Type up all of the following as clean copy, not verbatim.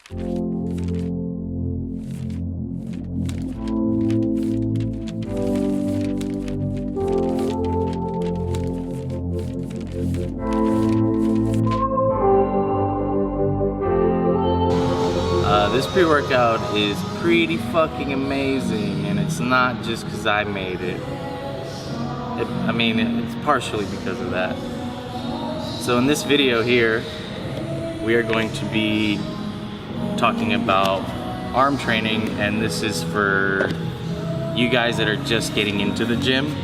This pre-workout is pretty fucking amazing, and it's not just because I made it. I mean, it's partially because of that. So in this video here, we are going to be talking about arm training, and this is for you guys that are just getting into the gym.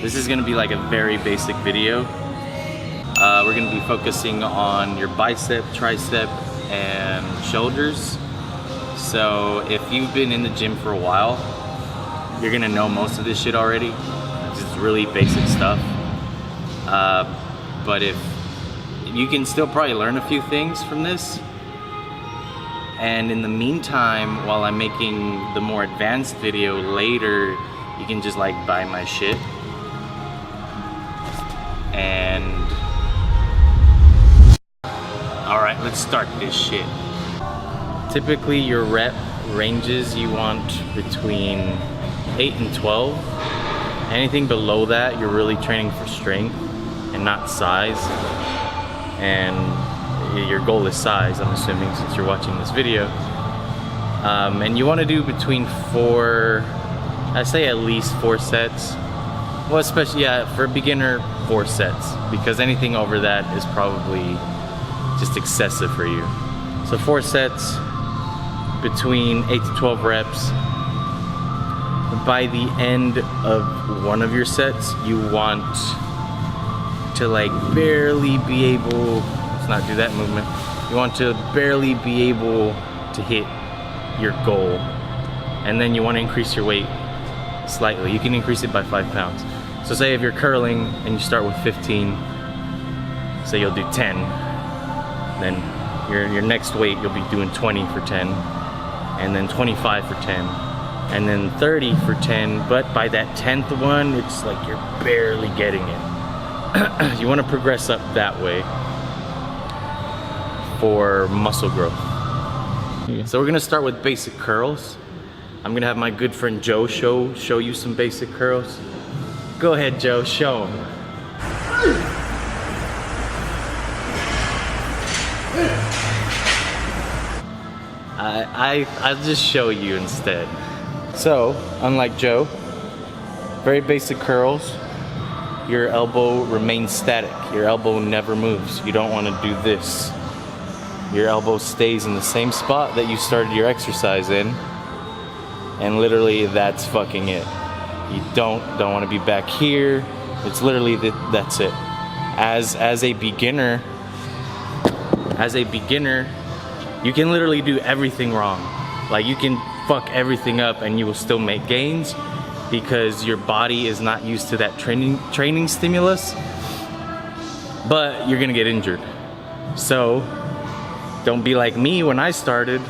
This is gonna be like a very basic video. We're gonna be focusing on your bicep, tricep, and shoulders. So if you've been in the gym for a while, you're gonna know most of this shit already. It's really basic stuff. But if you can still probably learn a few things from this. And in the meantime, while I'm making the more advanced video later, you can just like buy my shit. And alright, let's start this shit. Typically your rep ranges you want between 8 and 12. Anything below that, you're really training for strength and not size. And your goal is size, I'm assuming, since you're watching this video. And you want to do between 4, I say at least 4 sets. Well, especially, yeah, for a beginner, 4 sets, because anything over that is probably just excessive for you. So 4 sets between 8 to 12 reps. By the end of one of your sets, you want to like barely be able, let's not do that movement. You want to barely be able to hit your goal. And then you want to increase your weight slightly. You can increase it by 5 pounds. So say if you're curling and you start with 15, say you'll do 10. Then your next weight, you'll be doing 20 for 10, and then 25 for 10, and then 30 for 10. But by that 10th one, it's like you're barely getting it. You want to progress up that way for muscle growth. So we're gonna start with basic curls. I'm gonna have my good friend Joe show you some basic curls. Go ahead, Joe, show them. I'll just show you instead. So, unlike Joe, very basic curls, your elbow remains static. Your elbow never moves. You don't want to do this. Your elbow stays in the same spot that you started your exercise in, and literally that's fucking it. You don't want to be back here. It's literally that's it. As a beginner, you can literally do everything wrong. Like you can fuck everything up and you will still make gains because your body is not used to that training stimulus, but you're gonna get injured. So don't be like me when I started.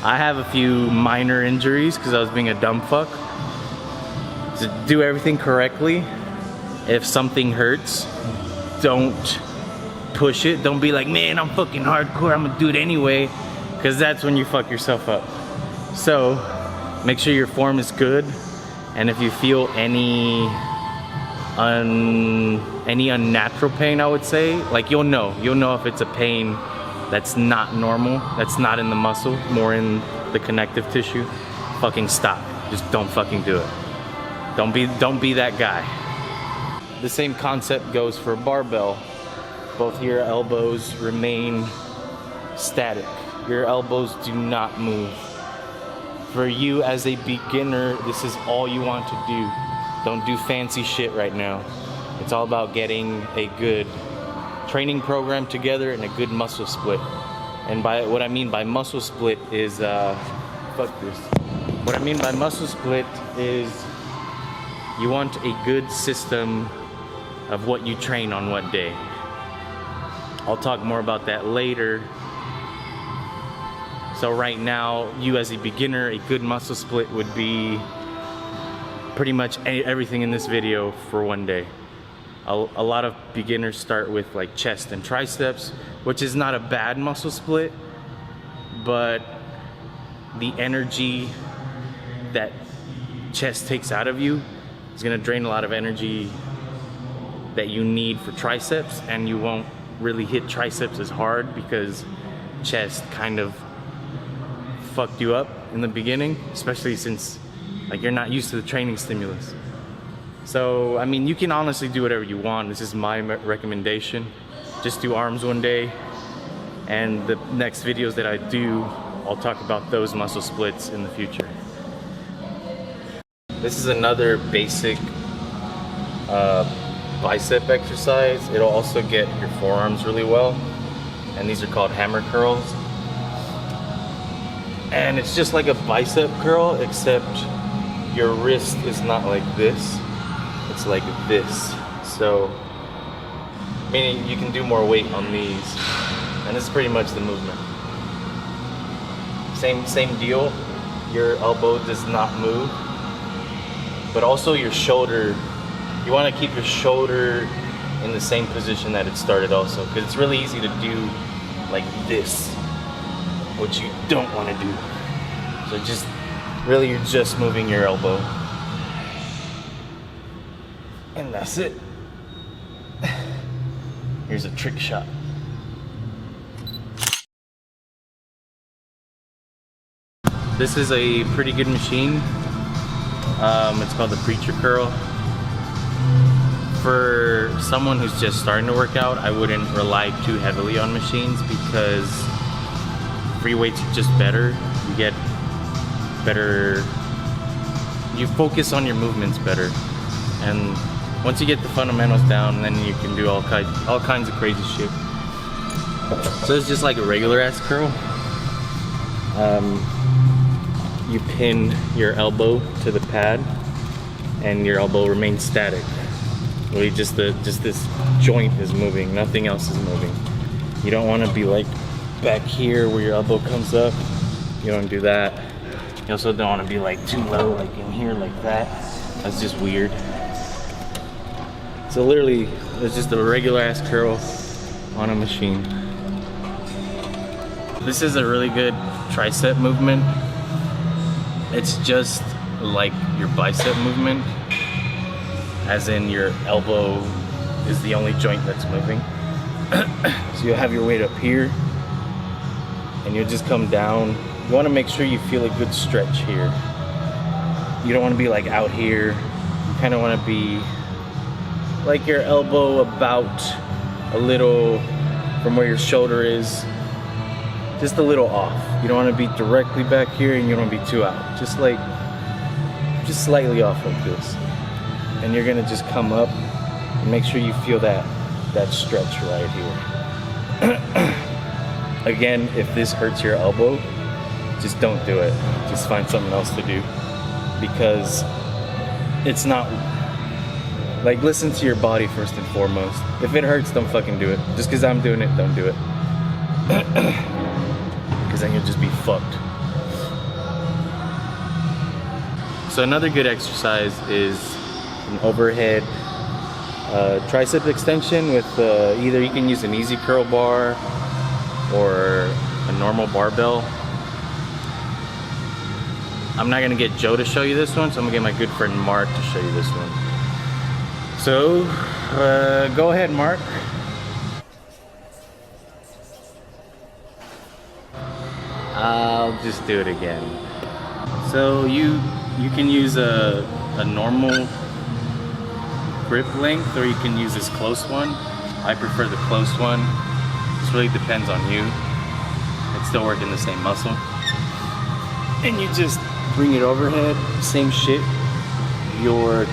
I have a few minor injuries because I was being a dumb fuck. To do everything correctly, if something hurts, don't push it. Don't be like, man, I'm fucking hardcore, I'm gonna do it anyway, because that's when you fuck yourself up. So make sure your form is good, and if you feel any unnatural pain, I would say, like you'll know if it's a pain that's not normal, that's not in the muscle, more in the connective tissue, fucking stop. Just don't fucking do it. Don't be that guy. The same concept goes for barbell. Both your elbows remain static. Your elbows do not move. For you as a beginner, this is all you want to do. Don't do fancy shit right now. It's all about getting a good training program together and a good muscle split. And by what I mean by muscle split is, fuck this. What I mean by muscle split is you want a good system of what you train on what day. I'll talk more about that later. So right now, you as a beginner, a good muscle split would be pretty much everything in this video for one day. A lot of beginners start with like chest and triceps, which is not a bad muscle split, but the energy that chest takes out of you is gonna drain a lot of energy that you need for triceps, and you won't really hit triceps as hard because chest kind of fucked you up in the beginning, especially since like you're not used to the training stimulus. So I mean, you can honestly do whatever you want. This is my recommendation. Just do arms one day, and the next videos that I do, I'll talk about those muscle splits in the future. This is another basic bicep exercise. It'll also get your forearms really well, and these are called hammer curls. And it's just like a bicep curl, except your wrist is not like this, it's like this. So meaning you can do more weight on these, and this is pretty much the movement. Same deal, your elbow does not move, but also your shoulder, you want to keep your shoulder in the same position that it started also, because it's really easy to do like this, which you don't want to do. So just, really you're just moving your elbow. And that's it. Here's a trick shot. This is a pretty good machine. It's called the preacher curl. For someone who's just starting to work out, I wouldn't rely too heavily on machines, because free weights are just better. You get better, you focus on your movements better, and once you get the fundamentals down, then you can do all kinds of crazy shit. So it's just like a regular ass curl. You pin your elbow to the pad, and your elbow remains static. Really, just this joint is moving, nothing else is moving. You don't want to be like back here where your elbow comes up. You don't do that. You also don't want to be like too low, like in here, like that. That's just weird. So literally, it's just a regular ass curl on a machine. This is a really good tricep movement. It's just like your bicep movement, as in your elbow is the only joint that's moving. So you'll have your weight up here, and you'll just come down. You want to make sure you feel a good stretch here. You don't want to be like out here. You kind of want to be like your elbow about a little from where your shoulder is, just a little off. You don't want to be directly back here, and you don't want to be too out. Just slightly off like this. And you're gonna just come up and make sure you feel that stretch right here. Again, if this hurts your elbow, just don't do it. Just find something else to do, because it's not, like, listen to your body first and foremost. If it hurts, don't fucking do it. Just because I'm doing it, don't do it. Because then you'll just be fucked. So another good exercise is an overhead tricep extension with either you can use an easy curl bar or a normal barbell. I'm not gonna get Joe to show you this one, so I'm gonna get my good friend Mark to show you this one. So go ahead, Mark. I'll just do it again. So you can use a normal grip length, or you can use this close one. I prefer the close one. This really depends on you. It's still working the same muscle. And you just bring it overhead, same shit. Your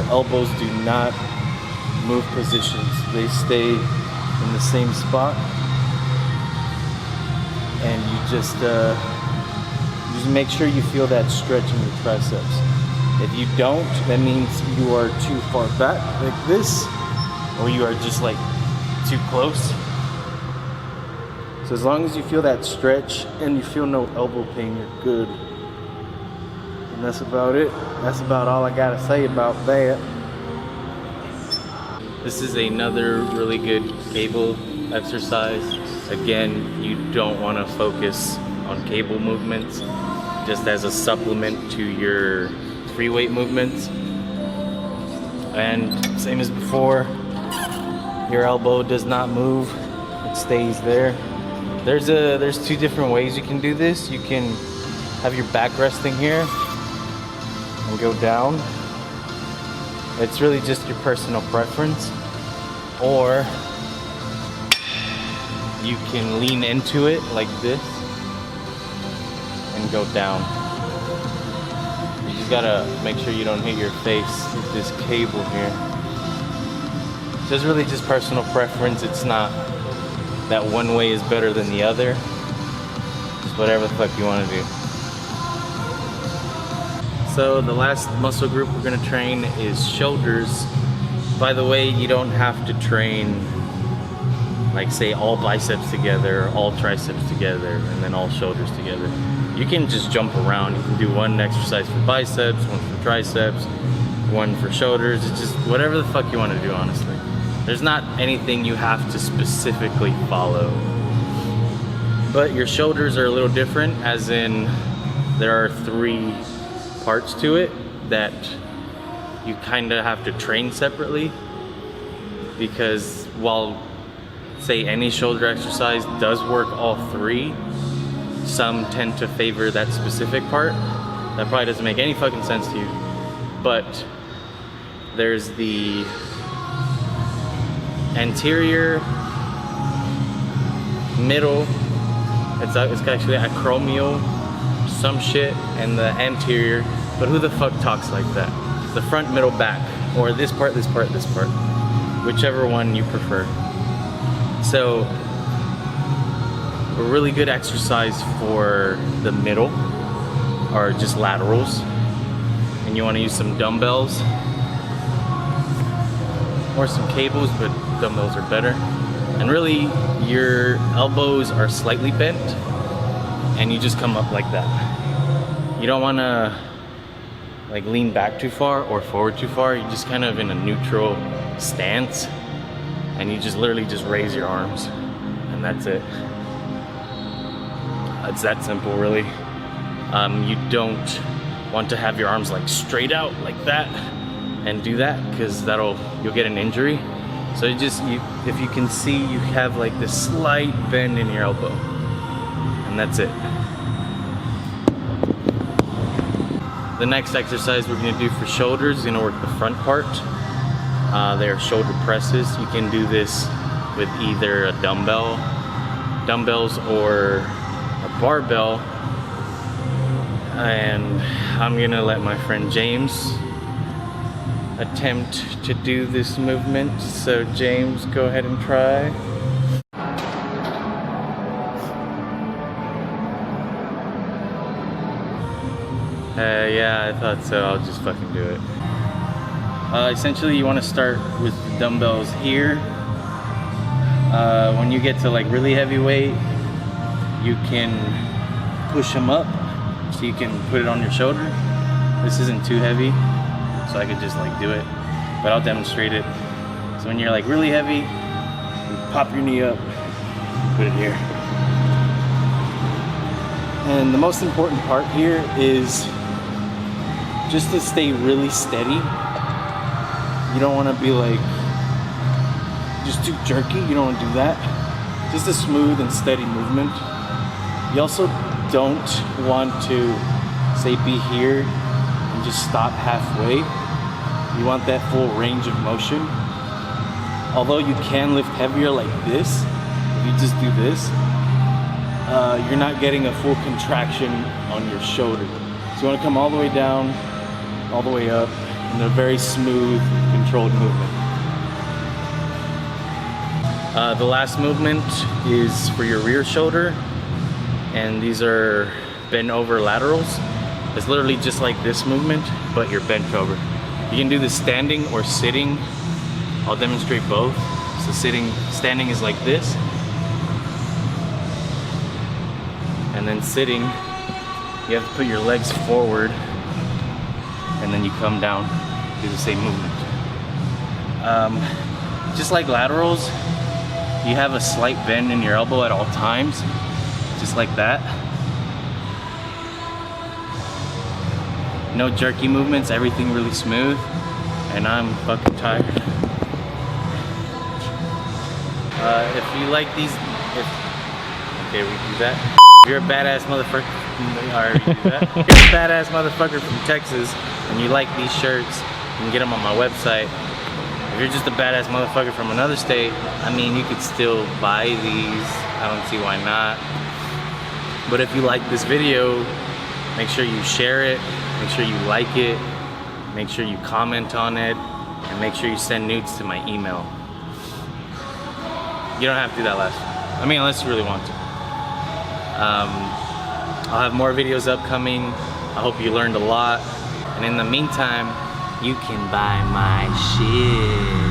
elbows do not move positions. They stay in the same spot. And you just make sure you feel that stretch in your triceps. If you don't, that means you are too far back like this, or you are just like too close. So as long as you feel that stretch and you feel no elbow pain, you're good. And that's about it. That's about all I gotta say about that. This is another really good cable exercise. Again, you don't want to focus on cable movements, just as a supplement to your free weight movements. And same as before, your elbow does not move, it stays there. There's two different ways you can do this. You can have your back resting here and go down. It's really just your personal preference. Or you can lean into it like this and go down. You just gotta make sure you don't hit your face with this cable here. So it's really just personal preference. It's not that one way is better than the other. It's whatever the fuck you want to do. So the last muscle group we're gonna train is shoulders. By the way, you don't have to train like say all biceps together, all triceps together, and then all shoulders together. You can just jump around. You can do one exercise for biceps, one for triceps, one for shoulders. It's just whatever the fuck you want to do, honestly. There's not anything you have to specifically follow. But your shoulders are a little different, as in there are 3 parts to it that you kind of have to train separately, because while say any shoulder exercise does work all 3, some tend to favor that specific part. That probably doesn't make any fucking sense to you, but there's the anterior, middle, it's actually acromial, some shit, and the anterior, but who the fuck talks like that? The front, middle, back, or this part, this part, this part, whichever one you prefer. So a really good exercise for the middle are just laterals, and you want to use some dumbbells or some cables, but dumbbells are better. And really your elbows are slightly bent and you just come up like that. You don't want to like lean back too far or forward too far. You're just kind of in a neutral stance, and you just literally just raise your arms, and that's it. It's that simple, really. You don't want to have your arms like straight out like that and do that, because you'll get an injury. So if you can see, you have like this slight bend in your elbow, and that's it. The next exercise we're gonna do for shoulders is gonna work the front part. They're shoulder presses. You can do this with either a dumbbells or a barbell. And I'm gonna let my friend James attempt to do this movement. So James, go ahead and try. Yeah, I thought so. I'll just fucking do it. Essentially, you want to start with the dumbbells here. When you get to like really heavy weight, you can push them up so you can put it on your shoulder. This isn't too heavy, so I could just like do it, but I'll demonstrate it. So when you're like really heavy, you pop your knee up, put it here. And the most important part here is just to stay really steady. You don't want to be like just too jerky. You don't want to do that. Just a smooth and steady movement. You also don't want to say be here and just stop halfway. You want that full range of motion. Although you can lift heavier like this, if you just do this, you're not getting a full contraction on your shoulder. So you want to come all the way down, all the way up, in a very smooth, controlled movement. The last movement is for your rear shoulder, and these are bent over laterals. It's literally just like this movement, but you're bent over. You can do this standing or sitting. I'll demonstrate both. So standing is like this, and then sitting, you have to put your legs forward, and then you come down, do the same movement. Just like laterals, you have a slight bend in your elbow at all times, just like that. No jerky movements, everything really smooth, and I'm fucking tired. If you like these, okay, we do that. If you're a badass motherfucker, I already do that. If you're a badass motherfucker from Texas and you like these shirts, you can get them on my website. If you're just a badass motherfucker from another state, I mean, you could still buy these. I don't see why not. But if you like this video, make sure you share it, make sure you like it, make sure you comment on it, and make sure you send nudes to my email. You don't have to do that last time. I mean, unless you really want to. I'll have more videos upcoming. I hope you learned a lot. And in the meantime, you can buy my shit.